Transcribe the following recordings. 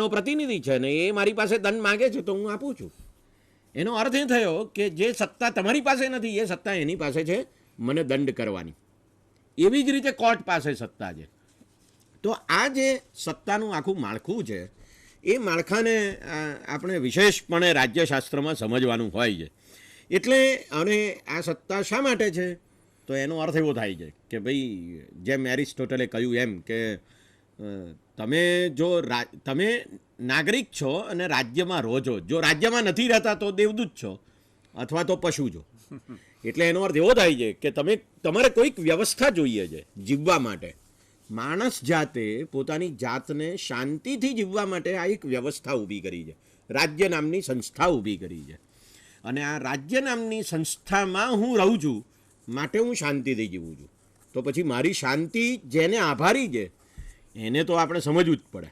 પ્રતિનિધિ છે ને એ મારી પાસે દંડ માગે છે તો હું આપું છું. એનો અર્થ એ થયો કે જે સત્તા તમારી પાસે નથી એ સત્તા એની પાસે છે મને દંડ કરવાની. એવી જ રીતે કોર્ટ પાસે સત્તા છે. તો આ જે સત્તાનું આખું માળખું છે એ માળખાને આપણે વિશેષપણે રાજ્યશાસ્ત્રમાં સમજવાનું હોય છે. એટલે અને આ સત્તા શા માટે છે તો એનો અર્થ એવો થાય છે કે ભાઈ જેમ એરિસ્ટોટલે કહ્યું એમ કે તમે નાગરિક છો અને રાજ્યમાં રહો છો. જો રાજ્યમાં નથી રહેતા તો દેવદૂત છો અથવા તો પશુ છો. એટલે એનો અર્થ એવો થાય છે કે તમારે કોઈક વ્યવસ્થા જોઈએ છે જીવવા માટે. માણસ જાતે પોતાની જાતને શાંતિથી જીવવા માટે આ એક વ્યવસ્થા ઊભી કરી છે. રાજ્ય નામની સંસ્થા ઊભી કરી છે. અને આ રાજ્ય નામની સંસ્થામાં હું રહું છું માટે હું શાંતિથી જીવું છું. તો પછી મારી શાંતિ જેને આભારી છે એને તો આપણે સમજવું જ પડે.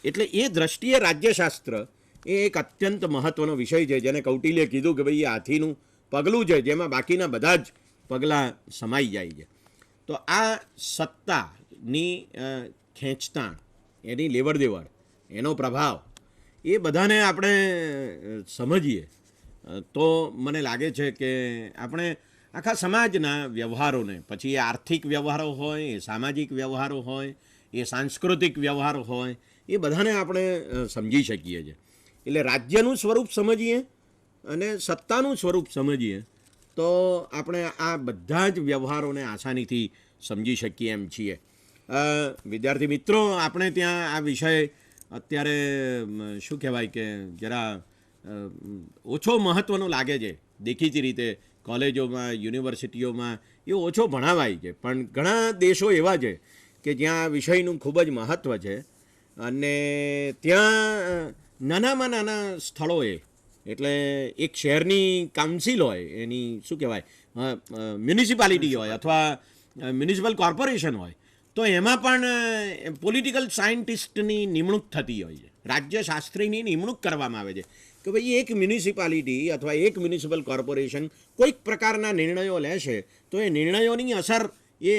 એટલે એ દ્રષ્ટિએ રાજ્યશાસ્ત્ર એ એક અત્યંત મહત્ત્વનો વિષય છે. જેને કૌટિલ્યે કીધું કે ભાઈ એ હાથીનું પગલું છે જેમાં બાકીના બધા જ પગલાં સમાઈ જાય છે. તો આ સત્તાની ખેંચતાણ, એની લેવડ દેવડ, એનો પ્રભાવ એ બધાને આપણે સમજીએ તો મને લાગે છે કે આપણે આખા સમાજના વ્યવહારોને, પછી એ આર્થિક વ્યવહારો હોય, એ સામાજિક વ્યવહારો હોય, એ સાંસ્કૃતિક વ્યવહારો હોય, એ બધાને આપણે સમજી શકીએ છીએ. એટલે રાજ્યનું સ્વરૂપ સમજીએ અને સત્તાનું સ્વરૂપ સમજીએ તો આપણે આ બધા જ વ્યવહારોને આસાનીથી સમજી શકીએ એમ છીએ. વિદ્યાર્થી મિત્રો, આપણે ત્યાં આ વિષય અત્યારે શું કહેવાય કે જરા ઓછો મહત્ત્વનો લાગે છે. દેખીતી રીતે કોલેજોમાં, યુનિવર્સિટીઓમાં એ ઓછો ભણાવાય છે. પણ ઘણા દેશો એવા છે કે જ્યાં આ વિષયનું ખૂબ જ મહત્ત્વ છે. અને ત્યાં નાનામાં નાના સ્થળોએ, એટલે એક શહેરની કાઉન્સિલ હોય, એની શું કહેવાય મ્યુનિસિપાલિટી હોય અથવા મ્યુનિસિપલ કોર્પોરેશન હોય, તો એમાં પણ પોલિટિકલ સાયન્ટિસ્ટની નિમણૂક થતી હોય છે. રાજ્યશાસ્ત્રીની નિમણૂક કરવામાં આવે છે કે ભાઈ એક મ્યુનિસિપાલિટી અથવા એક મ્યુનિસિપલ કોર્પોરેશન કોઈક પ્રકારના નિર્ણયો લેશે તો એ નિર્ણયોની અસર એ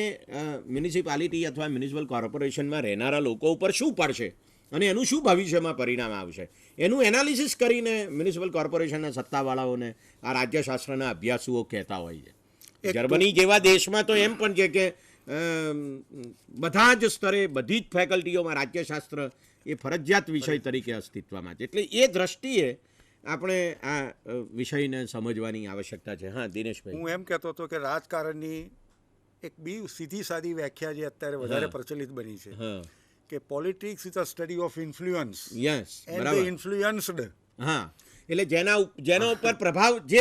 મ્યુનિસિપાલિટી અથવા મ્યુનિસિપલ કોર્પોરેશનમાં રહેનારા લોકો ઉપર શું પડશે અને એનું શું ભવિષ્યમાં પરિણામ આવશે, એનું એનાલિસિસ કરીને મ્યુનિસિપલ કોર્પોરેશનના સત્તાવાળાઓને આ રાજ્યશાસ્ત્રના અભ્યાસુઓ કહેતા હોય છે. જર્મની જેવા દેશમાં તો એમ પણ છે કે બધા જ સ્તરે, બધી જ ફેકલ્ટીઓમાં રાજ્યશાસ્ત્ર એ ફરજિયાત વિષય તરીકે અસ્તિત્વમાં છે. એટલે એ દ્રષ્ટિએ આપણે આ વિષયને સમજવાની આવશ્યકતા છે. હા, દિનેશભાઈ. હું એમ કહેતો હતો કે રાજકારણની એક બી સીધી સાદી વ્યાખ્યા જે અત્યારે વધારે પ્રચલિત બની છે કે politics is a study of influence. Yes, and the influenced. હા, એટલે જેના ઉપર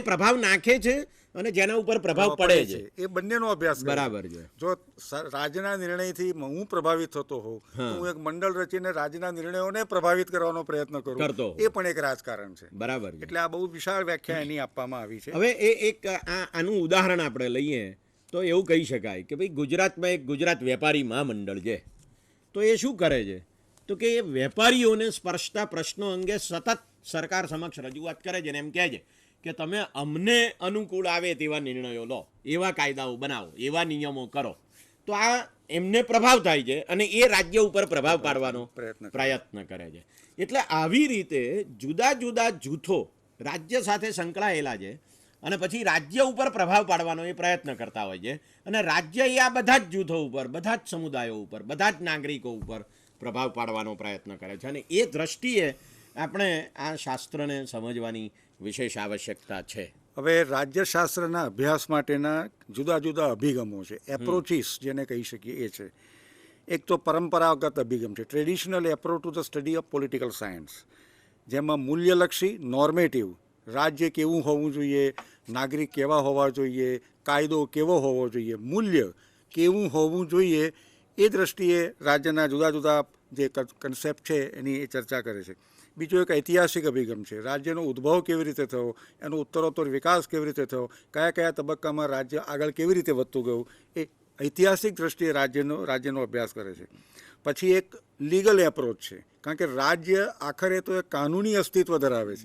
પ્રભાવ નાખે છે અને જેના ઉપર પ્રભાવ પડે છે એ બંનેનો અભ્યાસ બરાબર છે. જો રાજ્યના નિર્ણયથી હું પ્રભાવિત થતો હોઉં તો હું એક મંડળ રચીને રાજ્યના નિર્ણયોને પ્રભાવિત કરવાનો પ્રયત્ન કરું, એ પણ એક રાજકારણ છે. બરાબર છે. એટલે આ બહુ વિશાળ વ્યાખ્યા એની આપવામાં આવી છે. હવે આનું ઉદાહરણ આપણે લઈએ તો એવું કહી શકાય કે ભાઈ ગુજરાતમાં એક ગુજરાત વેપારી મહામંડળ છે. તો એ શું કરે છે તો કે એ વેપારીઓને સ્પર્શતા પ્રશ્નો અંગે સતત સરકાર સમક્ષ રજૂઆત કરે છે અને એમ કહે છે કે તમે અમને અનુકૂળ આવે તેવા નિર્ણયો લો, એવા કાયદાઓ બનાવો, એવા નિયમો કરો. તો આ એમને પ્રભાવ થાય છે અને એ રાજ્ય ઉપર પ્રભાવ પાડવાનો પ્રયત્ન કરે છે. એટલે આવી રીતે જુદા જુદા જૂથો રાજ્ય સાથે સંકળાયેલા છે અને પછી રાજ્ય ઉપર પ્રભાવ પાડવાનો એ પ્રયત્ન કરતા હોય છે. અને રાજ્ય એ આ બધા જ જૂથો ઉપર, બધા જ સમુદાયો ઉપર, બધા જ નાગરિકો ઉપર પ્રભાવ પાડવાનો પ્રયત્ન કરે છે. અને એ દ્રષ્ટિએ આપણે આ શાસ્ત્રને સમજવાની વિશેષ આવશ્યકતા છે. હવે રાજ્યશાસ્ત્રના અભ્યાસ માટેના જુદા જુદા અભિગમો છે, એપ્રોચીસ જેને કહી શકીએ એ છે. એક તો પરંપરાગત અભિગમ છે, traditional approach to the study of political science, જેમાં મૂલ્યલક્ષી, નોર્મેટિવ, રાજ્ય કેવું હોવું જોઈએ, નાગરિક કેવા હોવા જોઈએ, કાયદો કેવો હોવો જોઈએ, મૂલ્ય કેવું હોવું જોઈએ, એ દ્રષ્ટિએ રાજ્યના જુદા જુદા જે કન્સેપ્ટ છે એની એ ચર્ચા કરે છે. બીજો એક ઐતિહાસિક અભિગમ છે, રાજ્યનો ઉદ્ભવ કેવી રીતે થયો, એનો ઉત્તરોત્તર વિકાસ કેવી રીતે થયો, કયા કયા તબક્કામાં રાજ્ય આગળ કેવી રીતે વધતું ગયું, એ ઐતિહાસિક દ્રષ્ટિએ રાજ્યનો અભ્યાસ કરે છે. પછી એક લીગલ એપ્રોચ છે, કારણ કે રાજ્ય આખરે તો એક કાનૂની અસ્તિત્વ ધરાવે છે.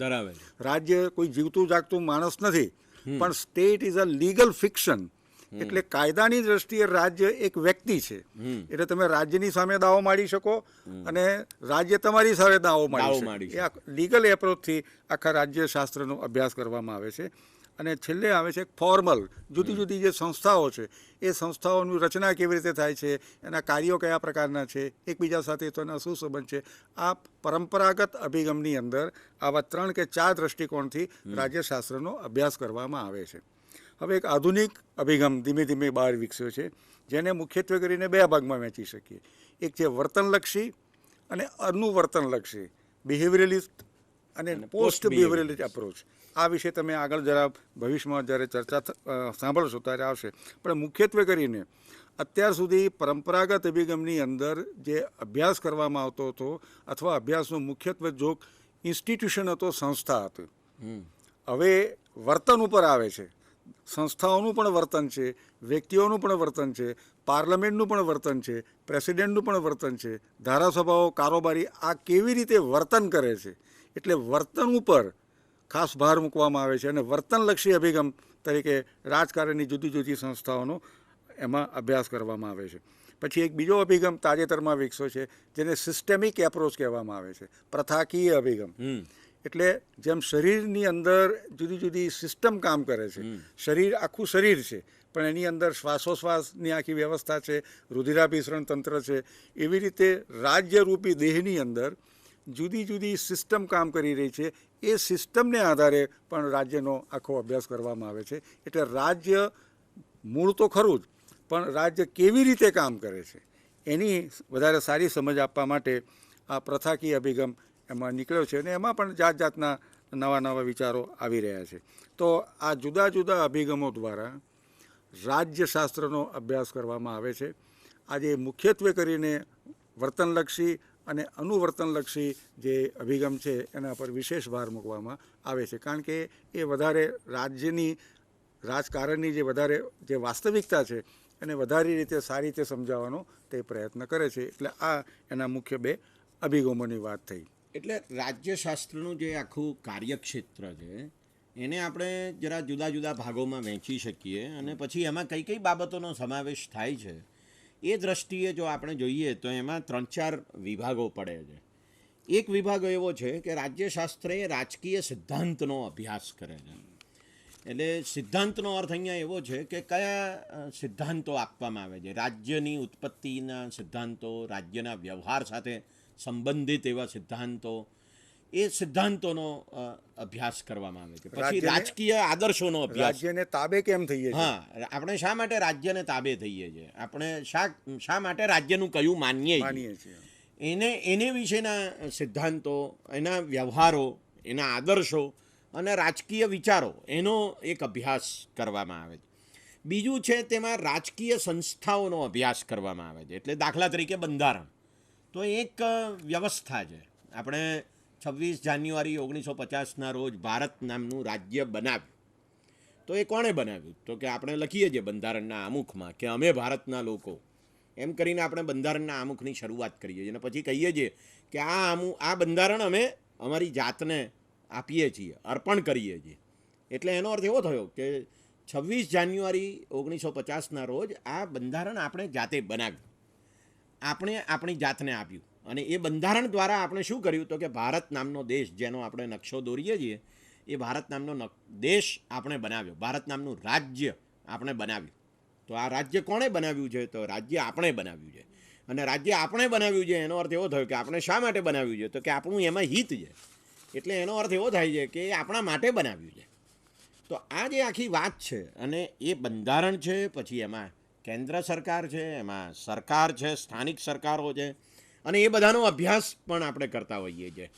રાજ્ય કોઈ જીવતું જાગતું માણસ નથી, પણ state is a legal fiction એટલે કાયદાની દ્રષ્ટિએ રાજ્ય એક વ્યક્તિ છે. એટલે તમે રાજ્યની સામે દાવો માંડી શકો અને રાજ્ય તમારી સામે દાવો માંડી શકે. એ લીગલ એપ્રોચથી આખા રાજ્યશાસ્ત્રનો અભ્યાસ કરવામાં આવે છે. અને છેલ્લે આવે છે ફોર્મલ જુદી જુદી જે સંસ્થાઓ છે એ સંસ્થાઓની રચના કેવી રીતે થાય છે, એના કાર્યો કયા પ્રકારના છે, એકબીજા સાથે તેના શું સંબંધ છે. આ પરંપરાગત અભિગમની અંદર આવા 3 કે 4 દ્રષ્ટિકોણથી રાજ્યશાસ્ત્રનો અભ્યાસ કરવામાં આવે છે. હવે એક આધુનિક અભિગમ ધીમે ધીમે બહાર વિકસ્યો છે, જેને મુખ્યત્વે કરીને 2 ભાગમાં વહેંચી શકીએ. એક છે વર્તનલક્ષી અને અનુવર્તનલક્ષી, બિહેવિયરલિસ્ટ અને પોસ્ટ બિહેવિયરલિસ્ટ અપ્રોચ. આ વિશે તમે આગળ જરા ભવિષ્યમાં જ્યારે ચર્ચા સાંભળશો ત્યારે આવશે. પણ મુખ્યત્વે કરીને અત્યાર સુધી પરંપરાગત અભિગમની અંદર જે અભ્યાસ કરવામાં આવતો હતો અથવા અભ્યાસનો મુખ્યત્વે જોગ ઇન્સ્ટિટ્યુશન હતો, સંસ્થા હતી. હવે વર્તન ઉપર આવે છે. સંસ્થાઓનું પણ વર્તન છે, વ્યક્તિઓનું પણ વર્તન છે, પાર્લામેન્ટનું પણ વર્તન છે, પ્રેસિડેન્ટનું પણ વર્તન છે, ધારાસભાઓ, કારોબારી આ કેવી રીતે વર્તન કરે છે. એટલે વર્તન ઉપર ખાસ ભાર મૂકવામાં આવે છે અને વર્તનલક્ષી અભિગમ તરીકે રાજકારણની જુદી જુદી સંસ્થાઓનો એમાં અભ્યાસ કરવામાં આવે છે. પછી એક બીજો અભિગમ તાજેતરમાં વિકસ્યો છે જેને સિસ્ટેમિક એપ્રોચ કહેવામાં આવે છે, પ્રથાકીય અભિગમ. એટલે જેમ શરીરની અંદર જુદી જુદી સિસ્ટમ કામ કરે છે, શરીર આખું શરીર છે પણ એની અંદર શ્વાસોશ્વાસની આખી વ્યવસ્થા છે, રુધિરાભિસરણ તંત્ર છે, એવી રીતે રાજ્યરૂપી દેહની અંદર જુદી જુદી સિસ્ટમ કામ કરી રહી છે. એ સિસ્ટમને આધારે પણ રાજ્યનો આખો અભ્યાસ કરવામાં આવે છે. એટલે રાજ્ય મૂળ તો ખરું જ, પણ રાજ્ય કેવી રીતે કામ કરે છે એની વધારે સારી સમજ આપવા માટે આ પ્રથાકીય અભિગમ એમાં નીકળ્યો છે અને એમાં પણ જાત જાતના નવા નવા વિચારો આવી રહ્યા છે. તો આ જુદા જુદા અભિગમો દ્વારા રાજ્યશાસ્ત્રનો અભ્યાસ કરવામાં આવે છે. આજે મુખ્યત્વે કરીને વર્તનલક્ષી અને અનુવર્તનલક્ષી જે અભિગમ છે એના પર વિશેષ ભાર મૂકવામાં આવે છે, કારણ કે એ વધારે રાજ્યની રાજકારણની જે વાસ્તવિકતા છે એને વધારે રીતે સારી રીતે સમજાવવાનો તે પ્રયત્ન કરે છે. એટલે આ એના મુખ્ય 2 અભિગમોની વાત થઈ. એટલે રાજ્યશાસ્ત્રનું જે આખું કાર્યક્ષેત્ર છે એને આપણે જરા જુદા જુદા ભાગોમાં વહેંચી શકીએ અને પછી એમાં કઈ કઈ બાબતોનો સમાવેશ થાય છે એ દ્રષ્ટિએ જો આપણે જોઈએ તો એમાં 3-4 વિભાગો પડે છે. એક વિભાગ એવો છે કે રાજ્યશાસ્ત્ર એ રાજકીય સિદ્ધાંતનો અભ્યાસ કરે છે. એટલે સિદ્ધાંતનો અર્થ અહીંયા એવો છે કે કયા સિદ્ધાંતો આપવામાં આવે છે, રાજ્યની ઉત્પત્તિના સિદ્ધાંતો, રાજ્યના વ્યવહાર સાથે સંબંધિત એવા સિદ્ધાંતો, એ સિદ્ધાંતોનો અભ્યાસ કરવામાં આવે છે. પછી રાજકીય આદર્શોનો અભ્યાસ, રાજ્યને તાબે કેમ થઈએ છીએ, હા, આપણે શા માટે રાજ્યને તાબે થઈએ છીએ, આપણે શા માટે રાજ્યનું કયું માનીએ છીએ, એને વિશેના સિદ્ધાંતો, એના વ્યવહારો, એના આદર્શો અને રાજકીય વિચારો, એનો એક અભ્યાસ કરવામાં આવે છે. બીજું છે તેમાં રાજકીય સંસ્થાઓનો અભ્યાસ કરવામાં આવે છે. એટલે દાખલા તરીકે બંધારણ તો એક વ્યવસ્થા છે. આપણે 26 જાન્યુઆરી 1950ના રોજ ભારત નામનું રાજ્ય બનાવ્યું. તો એ કોણે બનાવ્યું? તો કે આપણે લખીએ છીએ બંધારણના આમુખમાં કે અમે ભારતના લોકો, એમ કરીને આપણે બંધારણના આમુખની શરૂઆત કરીએ છીએ અને પછી કહીએ છીએ કે આ બંધારણ અમે અમારી જાતને આપીએ છીએ, અર્પણ કરીએ છીએ. એટલે એનો અર્થ એવો થયો કે 26 જાન્યુઆરી 1950ના રોજ આ બંધારણ આપણે જાતે બનાવ્યું, આપણે આપણી જાતને આપ્યું. અને એ બંધારણ દ્વારા આપણે શું કર્યું તો કે ભારત નામનો દેશ, જેનો આપણે નકશો દોરીએ છીએ, એ ભારત નામનો દેશ આપણે બનાવ્યો, ભારત નામનું રાજ્ય આપણે બનાવ્યું. તો આ રાજ્ય કોણે બનાવ્યું છે? તો રાજ્ય આપણે બનાવ્યું છે. અને રાજ્ય આપણે બનાવ્યું છે એનો અર્થ એવો થયો કે આપણે શા માટે બનાવ્યું છે? તો કે આપણું એમાં હિત છે. એટલે એનો અર્થ એવો થાય છે કે એ આપણા માટે બનાવ્યું છે. તો આ જે આખી વાત છે અને એ બંધારણ છે, પછી એમાં કેન્દ્ર સરકાર છે, એમાં સરકાર છે, સ્થાનિક સરકારો છે, અને એ બધાનો અભ્યાસ પણ આપણે કરતા હોઈએ છીએ.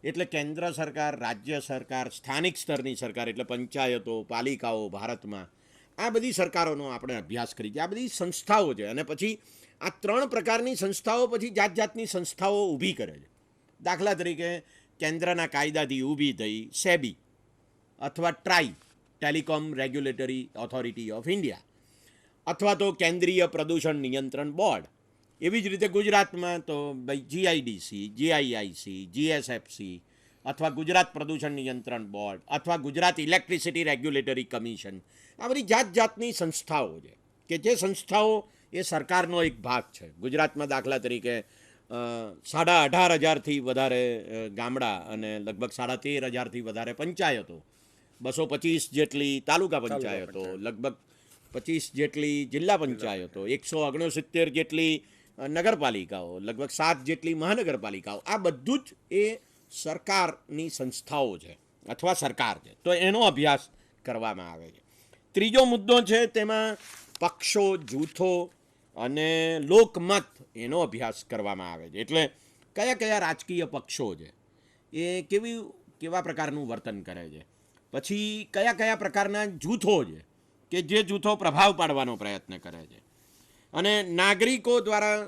એટલે કેન્દ્ર સરકાર, રાજ્ય સરકાર, સ્થાનિક સ્તરની સરકાર એટલે પંચાયતો, પાલિકાઓ ભારતમાં, આ બધી સરકારોનો આપણે અભ્યાસ કરી છે. આ બધી સંસ્થાઓ છે. અને પછી આ 3 પ્રકારની સંસ્થાઓ પછી જાત જાતની સંસ્થાઓ ઊભી કરે છે. દાખલા તરીકે કેન્દ્રના કાયદાથી ઊભી થઈ સેબી અથવા try, telecom regulatory authority of India, અથવા તો કેન્દ્રીય પ્રદૂષણ નિયંત્રણ બોર્ડ. એવી જ રીતે ગુજરાતમાં તો ભાઈ જીઆઈડીસી, જીઆઈઆઈસી, જીએસએફસી, અથવા ગુજરાત પ્રદૂષણ નિયંત્રણ બોર્ડ, અથવા ગુજરાત ઇલેક્ટ્રિસિટી રેગ્યુલેટરી કમિશન. આ બધી જાત જાતની સંસ્થાઓ છે. કે જે સંસ્થાઓ એ સરકારનો એક ભાગ છે. ગુજરાતમાં દાખલા તરીકે 18,500થી વધારે ગામડા અને લગભગ 13,500થી વધારે પંચાયતો, 225 જેટલી તાલુકા પંચાયતો, લગભગ 25 જેટલી જિલ્લા પંચાયતો, 169 જેટલી નગરપાલિકાઓ, લગભગ 7 જેટલી મહાનગરપાલિકાઓ, આ બધું જ એ સરકારની સંસ્થાઓ છે અથવા સરકાર છે. તો એનો અભ્યાસ કરવામાં આવે છે. ત્રીજો મુદ્દો છે તેમાં પક્ષો, જૂથો અને લોકમત, એનો અભ્યાસ કરવામાં આવે છે. એટલે કયા કયા રાજકીય પક્ષો છે એ કેવા પ્રકારનું વર્તન કરે છે, પછી કયા કયા પ્રકારના જૂથો છે કે જે જૂથો પ્રભાવ પાડવાનો પ્રયત્ન કરે છે, અને નાગરિકો દ્વારા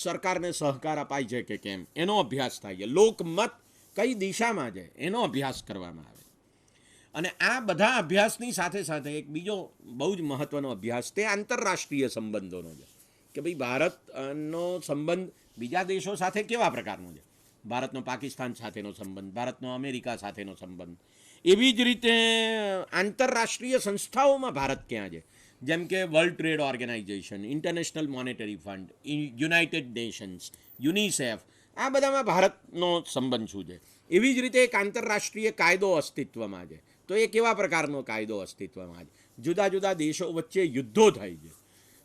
સરકારને સહકાર અપાય છે કે કેમ, એનો અભ્યાસ થાય છે. લોકમત કઈ દિશામાં છે એનો અભ્યાસ કરવામાં આવે. અને આ બધા અભ્યાસની સાથે સાથે એક બીજો બહુ જ મહત્વનો અભ્યાસ તે આંતરરાષ્ટ્રીય સંબંધોનો છે કે ભાઈ ભારતનો સંબંધ બીજા દેશો સાથે કેવા પ્રકારનો છે. ભારતનો પાકિસ્તાન સાથેનો સંબંધ, ભારતનો અમેરિકા સાથેનો સંબંધ, એવી જ રીતે આંતરરાષ્ટ્રીય સંસ્થાઓમાં ભારત ક્યાં છે, જેમ કે World Trade Organization, International Monetary Fund, United Nations, UNICEF, આ બધામાં ભારતનો સંબંધ શું છે. એવી જ રીતે એક આંતરરાષ્ટ્રીય કાયદો અસ્તિત્વમાં છે. તો એ કેવા પ્રકારનો કાયદો અસ્તિત્વમાં છે. જુદા જુદા દેશો વચ્ચે યુદ્ધો થાય છે,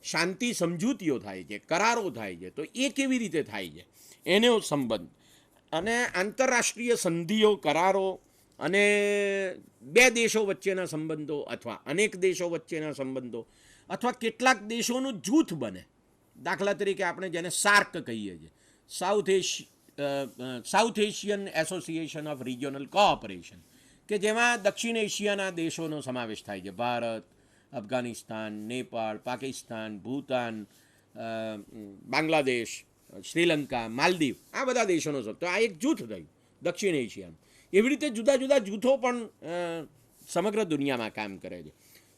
શાંતિ સમજૂતીઓ થાય છે, કરારો થાય છે, તો એ કેવી રીતે થાય છે એનો સંબંધ. અને આંતરરાષ્ટ્રીય સંધિઓ, કરારો અને બે દેશો વચ્ચેના સંબંધો અથવા અનેક દેશો વચ્ચેના સંબંધો અથવા કેટલાક દેશોનું જૂથ બને. દાખલા તરીકે આપણે જેને સાર્ક કહીએ છીએ, south Asian association of regional cooperation, કે જેમાં દક્ષિણ એશિયાના દેશોનો સમાવેશ થાય છે. ભારત, અફઘાનિસ્તાન, નેપાળ, પાકિસ્તાન, ભૂતાન, બાંગ્લાદેશ, શ્રીલંકા, માલદીવ, આ બધા દેશોનો. તો આ એક જૂથ થયું દક્ષિણ એશિયાનું. એવી રીતે જુદા જુદા જૂથો પણ સમગ્ર દુનિયામાં કામ કરે છે.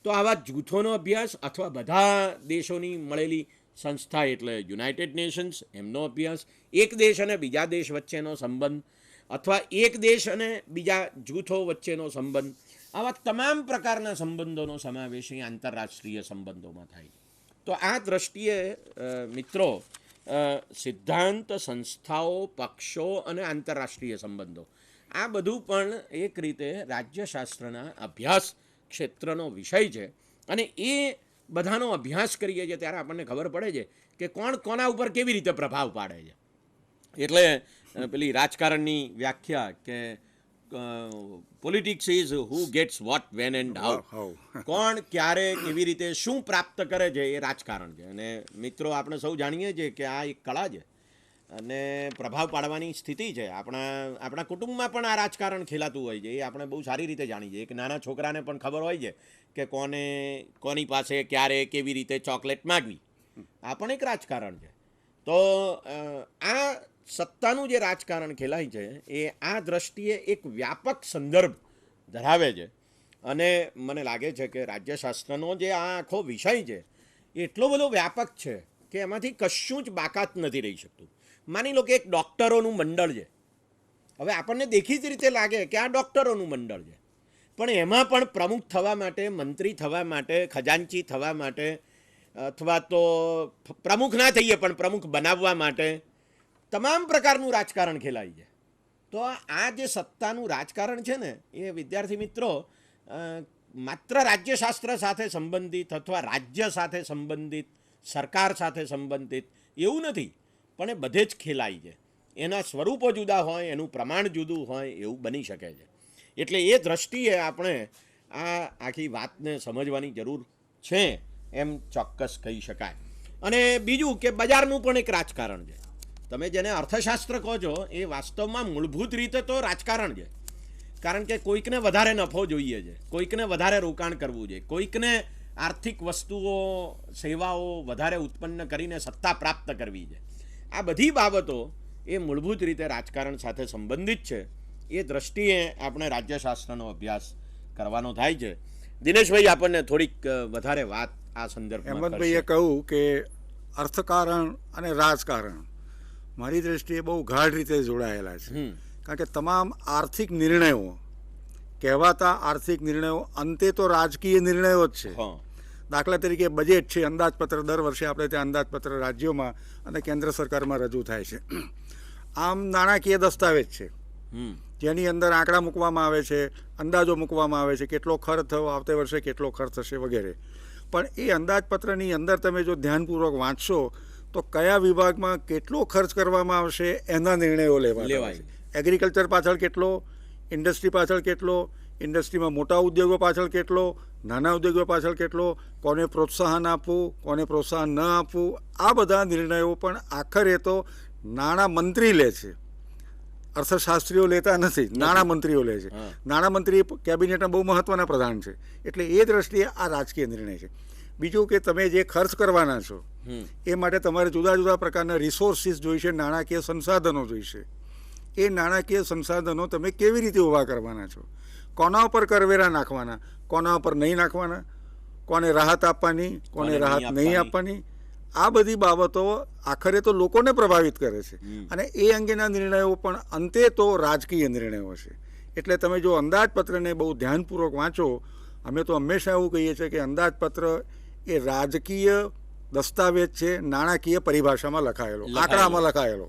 તો આવા જૂથોનો અભ્યાસ અથવા બધા દેશોની મળેલી સંસ્થા એટલે યુનાઇટેડ નેશન્સ, એમનો અભ્યાસ, એક દેશ અને બીજા દેશ વચ્ચેનો સંબંધ અથવા એક દેશ અને બીજા જૂથો વચ્ચેનો સંબંધ, આવા તમામ પ્રકારના સંબંધોનો સમાવેશ અહીં આંતરરાષ્ટ્રીય સંબંધોમાં થાય. તો આ દ્રષ્ટિએ મિત્રો સિદ્ધાંત, સંસ્થાઓ, પક્ષો અને આંતરરાષ્ટ્રીય સંબંધો, આ બધું પણ એક રીતે રાજ્યશાસ્ત્રના અભ્યાસ ક્ષેત્રનો વિષય છે. અને એ બધાનો અભ્યાસ કરીએ છીએ ત્યારે આપણને ખબર પડે છે કે કોણ કોના ઉપર કેવી રીતે પ્રભાવ પાડે છે. એટલે પેલી રાજકારણની વ્યાખ્યા કે politics is who gets what, when and how, કોણ ક્યારે કેવી રીતે શું પ્રાપ્ત કરે છે એ રાજકારણ છે. અને મિત્રો આપણે સૌ જાણીએ છીએ કે આ એક કળા છે અને પ્રભાવ પાડવાની સ્થિતિ છે. આપણા કુટુંબમાં પણ આ રાજકારણ ખેલાતું હોય છે, એ આપણે બહુ સારી રીતે જાણીએ છીએ. એક નાના છોકરાને પણ ખબર હોય છે કે કોની પાસે ક્યારે કેવી રીતે ચોકલેટ માગવી, આ પણ એક રાજકારણ છે. તો આ સત્તાનું જે રાજકારણ ખેલાય છે એ આ દ્રષ્ટિએ એક વ્યાપક સંદર્ભ ધરાવે છે. અને મને લાગે છે કે રાજ્યશાસ્ત્રનો જે આ આખો વિષય છે એટલો બધો વ્યાપક છે કે એમાંથી કશું જ બાકાત નથી રહી શકતું. માની લો કે એક ડૉક્ટરોનું મંડળ છે. હવે આપણને દેખી જ રીતે લાગે કે આ ડૉક્ટરોનું મંડળ છે, પણ એમાં પણ પ્રમુખ થવા માટે, મંત્રી થવા માટે, ખજાનચી થવા માટે, અથવા તો પ્રમુખ ના થઈએ પણ પ્રમુખ બનાવવા માટે તમામ પ્રકારનું રાજકારણ ખેલાય છે. તો આ જે સત્તાનું રાજકારણ છે ને એ વિદ્યાર્થી મિત્રો માત્ર રાજ્યશાસ્ત્ર સાથે સંબંધિત અથવા રાજ્ય સાથે સંબંધિત, સરકાર સાથે સંબંધિત એવું નથી, પણ એ બધે જ ખેલાય છે. એના સ્વરૂપો જુદા હોય, એનું પ્રમાણ જુદું હોય એવું બની શકે છે. એટલે એ દ્રષ્ટિએ આપણે આ આખી વાતને સમજવાની જરૂર છે એમ ચોક્કસ કહી શકાય. અને બીજું કે બજારનું પણ એક રાજકારણ છે. તમે જેને અર્થશાસ્ત્ર કહો છો એ વાસ્તવમાં મૂળભૂત રીતે તો રાજકારણ છે. કારણ કે કોઈકને વધારે નફો જોઈએ છે, કોઈકને વધારે રોકાણ કરવું છે, કોઈકને આર્થિક વસ્તુઓ, સેવાઓ વધારે ઉત્પન્ન કરીને સત્તા પ્રાપ્ત કરવી છે. આ બધી બાબતો એ મૂળભૂત રીતે રાજકારણ સાથે સંબંધિત છે. એ દ્રષ્ટિએ આપણે રાજ્યશાસ્ત્રનો અભ્યાસ કરવાનો થાય છે. દિનેશભાઈ આપણને થોડીક વધારે વાત આ સંદર્ભમાં હેમંતભાઈએ કહ્યું કે અર્થકારણ અને રાજકારણ મારી દ્રષ્ટિએ બહુ ગાઢ રીતે જોડાયેલા છે. કારણ કે તમામ આર્થિક નિર્ણયો, કહેવાતા આર્થિક નિર્ણયો અંતે તો રાજકીય નિર્ણયો જ છે. દાખલા તરીકે બજેટ છે, અંદાજપત્ર, દર વર્ષે આપણે ત્યાં અંદાજપત્ર રાજ્યોમાં અને કેન્દ્ર સરકારમાં રજૂ થાય છે. આમ નાણાકીય દસ્તાવેજ છે જેની અંદર આંકડા મૂકવામાં આવે છે, અંદાજો મૂકવામાં આવે છે, કેટલો ખર્ચ થયો, આવતે વર્ષે કેટલો ખર્ચ થશે વગેરે. પણ એ અંદાજપત્રની અંદર તમે જો ધ્યાનપૂર્વક વાંચશો તો કયા વિભાગમાં કેટલો ખર્ચ કરવામાં આવશે એના નિર્ણયો લેવાય છે. એગ્રીકલ્ચર પાછળ કેટલો, ઇન્ડસ્ટ્રી પાછળ કેટલો, ઇન્ડસ્ટ્રીમાં મોટા ઉદ્યોગો પાછળ કેટલો, નાના ઉદ્યોગો પાછળ કેટલો, કોને પ્રોત્સાહન આપવું, કોને પ્રોત્સાહન ન આપવું, આ બધા નિર્ણયો પણ આખરે તો નાણામંત્રી લે છે. અર્થશાસ્ત્રીઓ લેતા નથી, નાણામંત્રીઓ લે છે. નાણામંત્રી કેબિનેટના બહુ મહત્વના પ્રધાન છે. એટલે એ દ્રષ્ટિએ આ રાજકીય નિર્ણય છે. બીજું કે તમે જે ખર્ચ કરવાના છો એ માટે તમારે જુદા જુદા પ્રકારના રિસોર્સિસ જોઈશે, નાણાકીય સંસાધનો જોઈશે. એ નાણાકીય સંસાધનો તમે કેવી રીતે ઊભા કરવાના છો, કોના ઉપર કરવેરા નાખવાના, કોના ઉપર નહીં નાખવાના, કોને રાહત આપવાની, કોને રાહત નહીં આપવાની, આ બધી બાબતો આખરે તો લોકોને પ્રભાવિત કરે છે. અને એ અંગેના નિર્ણયો પણ અંતે તો રાજકીય નિર્ણયો છે. એટલે તમે જો અંદાજપત્રને બહુ ધ્યાનપૂર્વક વાંચો, અમે તો હંમેશા એવું કહીએ છીએ કે અંદાજપત્ર એ રાજકીય દસ્તાવેજ છે, નાણાકીય પરિભાષામાં લખાયેલો, આંકડામાં લખાયેલો.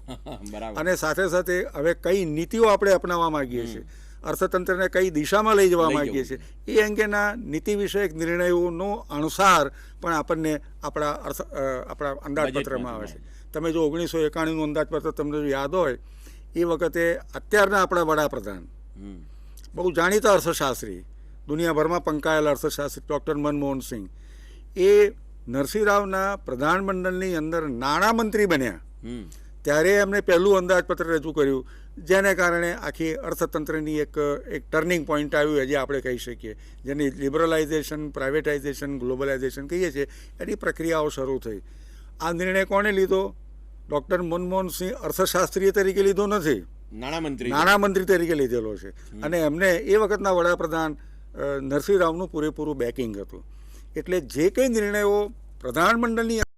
અને સાથે સાથે હવે કઈ નીતિઓ આપણે અપનાવવા માંગીએ છીએ, અર્થતંત્રને કઈ દિશામાં લઈ જવા માંગીએ છીએ, એ અંગેના નીતિ વિષયક નિર્ણયોનો અનુસાર પણ આપણને આપણા અંદાજપત્રમાં આવે છે. તમે જો 1991નું અંદાજપત્ર તમને જો યાદ હોય, એ વખતે અત્યારના આપણા વડાપ્રધાન, બહુ જાણીતા અર્થશાસ્ત્રી, દુનિયાભરમાં પંકાયેલા અર્થશાસ્ત્રી ડૉક્ટર મનમોહન સિંહ, એ નરસિંહ રાવના પ્રધાનમંડળની અંદર નાણામંત્રી બન્યા ત્યારે એમણે પહેલું અંદાજપત્ર રજૂ કર્યું, જેને કારણે આખી અર્થતંત્રની એક ટર્નિંગ પોઈન્ટ આવ્યું, જે આપણે કહી શકીએ, જેની લિબરલાઇઝેશન, પ્રાઇવેટાઇઝેશન, ગ્લોબલાઇઝેશન કહીએ છીએ, એની પ્રક્રિયાઓ શરૂ થઈ. આ નિર્ણય કોણે લીધો? ડૉક્ટર મનમોહન સિંહ અર્થશાસ્ત્રી તરીકે લીધો નથી, નાણામંત્રી તરીકે લીધેલો છે. અને એમને એ વખતના વડાપ્રધાન નરસિંહ રાવનું પૂરેપૂરું બેકિંગ હતું. એટલે જે કંઈ નિર્ણયો પ્રધાનમંડળની